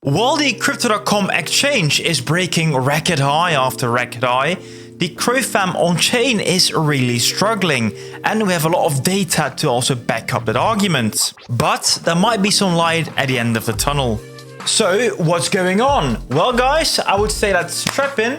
While the Crypto.com exchange is breaking record high after record high, the CrowFam on-chain is really struggling, and we have a lot of data to also back up that argument. But there might be some light at the end of the tunnel. So what's going on? Well guys, I would say let's strap in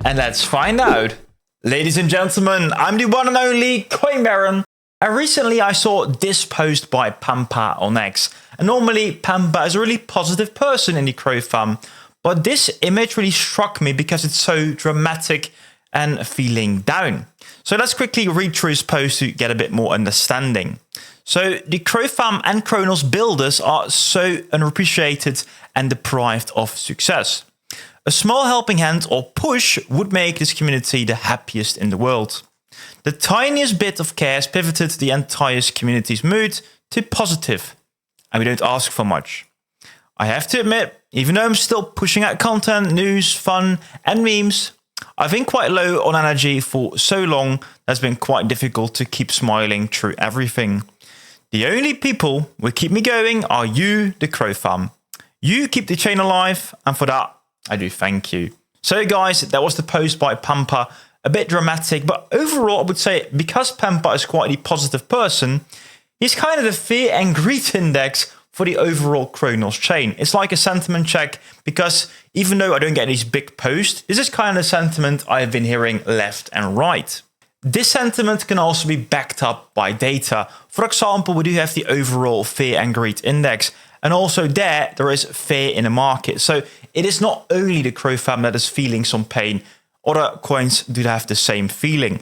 and let's find out. Ladies and gentlemen, I'm the one and only Coin Baron. And recently I saw this post by Pampa on X. And normally Pampa is a really positive person in the CrowFam, but this image really struck me because it's so dramatic and feeling down. So let's quickly read through his post to get a bit more understanding. So the CrowFam and Cronos builders are so unappreciated and deprived of success. A small helping hand or push would make this community the happiest in the world. The tiniest bit of care has pivoted the entire community's mood to positive, and we don't ask for much. I have to admit, even though I'm still pushing out content, news, fun, and memes, I've been quite low on energy for so long that it's been quite difficult to keep smiling through everything. The only people who keep me going are you, the CrowFam. You keep the chain alive, and for that, I do thank you. So guys, that was the post by Pampa. A bit dramatic, but overall I would say because Pampa is quite a positive person, he's kind of the fear and greed index for the overall Cronos chain. It's like a sentiment check because even though I don't get these big posts, this is kind of the sentiment I've been hearing left and right. This sentiment can also be backed up by data. For example, we do have the overall fear and greed index, and also there is fear in the market. So it is not only the CrowFam that is feeling some pain. Other coins do have the same feeling.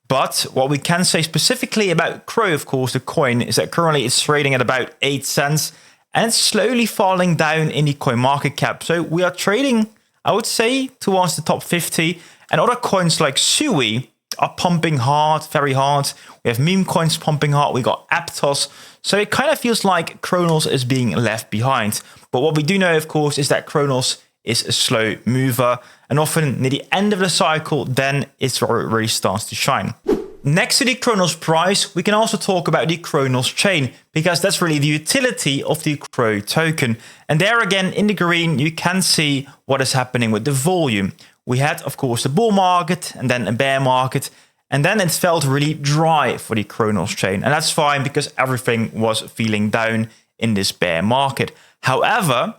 But what we can say specifically about Crow, of course, the coin, is that currently it's trading at about 8 cents and it's slowly falling down in the coin market cap. So we are trading, I would say, towards the top 50. And other coins like Sui are pumping hard, very hard. We have meme coins pumping hard. We got Aptos. So it kind of feels like Cronos is being left behind. But what we do know, of course, is that Cronos is a slow mover, and often near the end of the cycle, then it's where it really starts to shine. Next to the Cronos price, we can also talk about the Cronos Chain, because that's really the utility of the Crow token. And there again, in the green, you can see what is happening with the volume. We had, of course, the bull market and then a bear market, and then it felt really dry for the Cronos Chain. And that's fine because everything was feeling down in this bear market. However,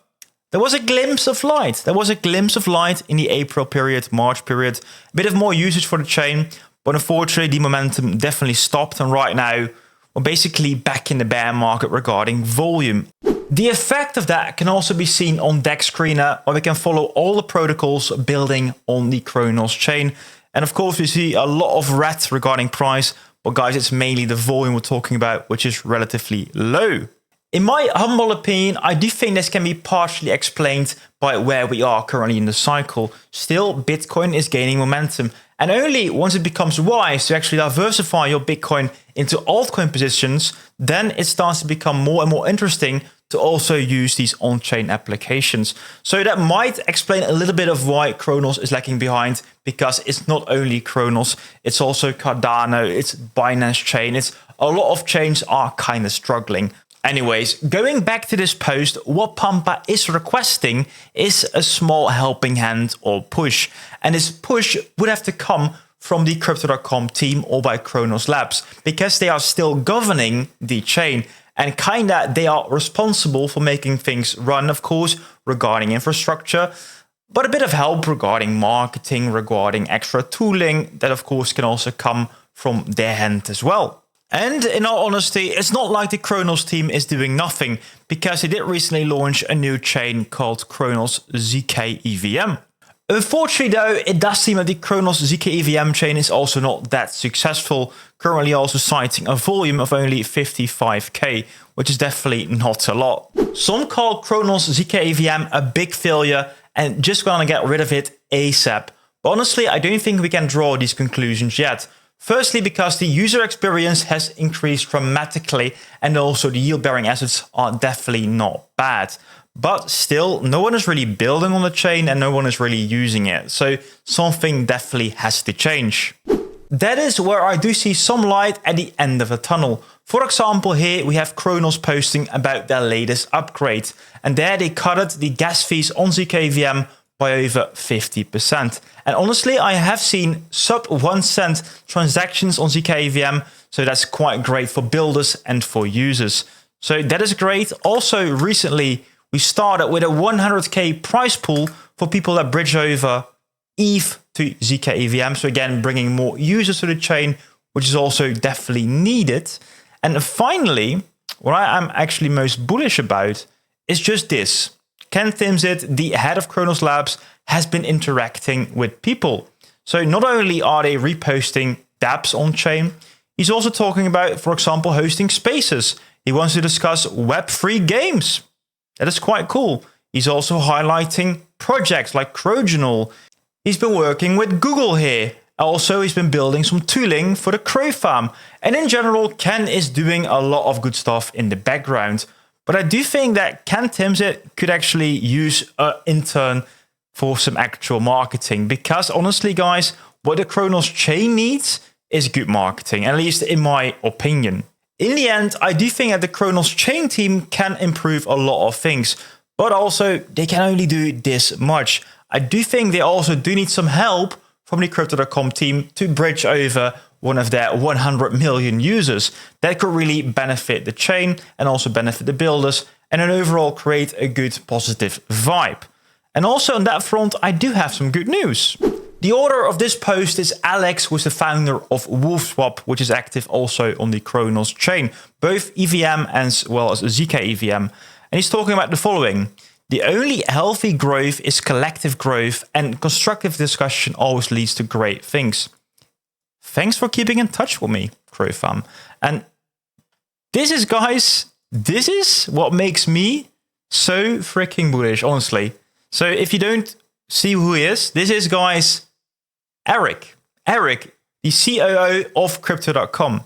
there was a glimpse of light. There was a glimpse of light in the April period, March period. A bit of more usage for the chain, but unfortunately the momentum definitely stopped. And right now, we're basically back in the bear market regarding volume. The effect of that can also be seen on DEX Screener, where we can follow all the protocols building on the Cronos chain. And of course, we see a lot of red regarding price, but guys, it's mainly the volume we're talking about, which is relatively low. In my humble opinion, I do think this can be partially explained by where we are currently in the cycle. Still, Bitcoin is gaining momentum, and only once it becomes wise to actually diversify your Bitcoin into altcoin positions, then it starts to become more and more interesting to also use these on-chain applications. So that might explain a little bit of why Cronos is lagging behind, because it's not only Cronos, it's also Cardano, it's Binance Chain, it's a lot of chains are kind of struggling. Anyways, going back to this post, what Pampa is requesting is a small helping hand or push. And this push would have to come from the Crypto.com team or by Cronos Labs, because they are still governing the chain. And kinda they are responsible for making things run, of course, regarding infrastructure, but a bit of help regarding marketing, regarding extra tooling, that of course can also come from their hand as well. And in all honesty, it's not like the Cronos team is doing nothing, because they did recently launch a new chain called Cronos ZK EVM. Unfortunately though, it does seem that the Cronos ZK EVM chain is also not that successful, currently also citing a volume of only 55k, which is definitely not a lot. Some call Cronos ZK EVM a big failure and just gonna get rid of it ASAP. But honestly, I don't think we can draw these conclusions yet. Firstly, because the user experience has increased dramatically, and also the yield-bearing assets are definitely not bad. But still, no one is really building on the chain and no one is really using it. So something definitely has to change. That is where I do see some light at the end of the tunnel. For example, here we have Cronos posting about their latest upgrade, and there they cut the gas fees on ZKVM by over 50%. And honestly, I have seen sub 1 cent transactions on ZKVM, so that's quite great for builders and for users. So that is great. Also, recently we started with a 100k prize pool for people that bridge over ETH to ZKVM. So again, bringing more users to the chain, which is also definitely needed. And finally, what I am actually most bullish about is just this. Ken Timsit, the head of Cronos Labs, has been interacting with people. So not only are they reposting dApps on chain, he's also talking about, for example, hosting spaces. He wants to discuss Web3 games. That is quite cool. He's also highlighting projects like Crojanal. He's been working with Google here. Also, he's been building some tooling for the Crow farm. And in general, Ken is doing a lot of good stuff in the background. But I do think that Ken Timsit could actually use an intern for some actual marketing. Because honestly, guys, what the Cronos Chain needs is good marketing, at least in my opinion. In the end, I do think that the Cronos Chain team can improve a lot of things. But also, they can only do this much. I do think they also do need some help from the Crypto.com team to bridge over one of their 100 million users. That could really benefit the chain and also benefit the builders and then overall create a good positive vibe. And also on that front, I do have some good news. The author of this post is Alex, who's the founder of WolfSwap, which is active also on the Cronos chain, both EVM as well as ZK-EVM. And he's talking about the following. The only healthy growth is collective growth, and constructive discussion always leads to great things. Thanks for keeping in touch with me, Crow Fam. And this is, guys, this is what makes me so freaking bullish, honestly. So if you don't see who he is, this is, guys, Eric. Eric, the COO of Crypto.com.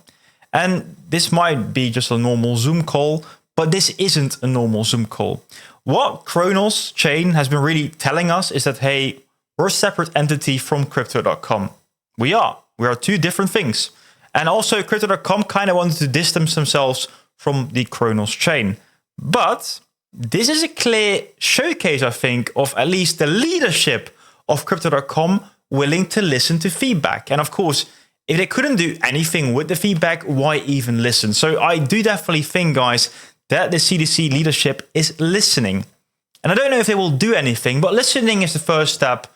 And this might be just a normal Zoom call, but this isn't a normal Zoom call. What Cronos Chain has been really telling us is that, hey, we're a separate entity from Crypto.com. We are two different things. And also Crypto.com kind of wanted to distance themselves from the Cronos Chain. But this is a clear showcase, I think, of at least the leadership of Crypto.com willing to listen to feedback. And of course, if they couldn't do anything with the feedback, why even listen? So I do definitely think, guys, that the CDC leadership is listening. And I don't know if they will do anything, but listening is the first step,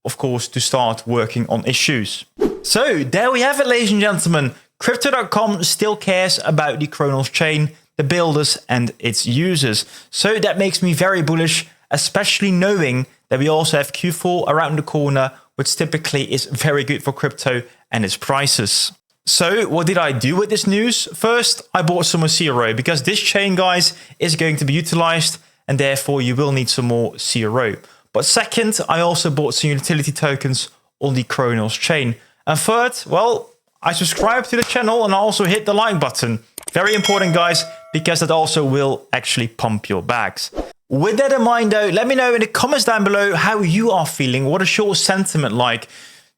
of course, to start working on issues. So there we have it, ladies and gentlemen. Crypto.com still cares about the Cronos Chain, the builders and its users. So that makes me very bullish, especially knowing that we also have Q4 around the corner, which typically is very good for crypto and its prices. So what did I do with this news? First, I bought some more CRO because this chain, guys, is going to be utilized and therefore you will need some more CRO. But second, I also bought some utility tokens on the Cronos chain. And third, well, I subscribed to the channel and I also hit the like button. Very important, guys, because that also will actually pump your bags. With that in mind, though, let me know in the comments down below how you are feeling. What is your sentiment like?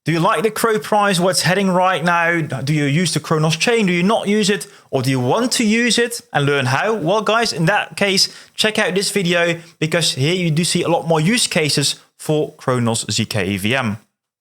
Do you like the Crow price, where it's heading right now? Do you use the Cronos chain? Do you not use it? Or do you want to use it and learn how? Well, guys, in that case, check out this video because here you do see a lot more use cases for Cronos ZK-EVM.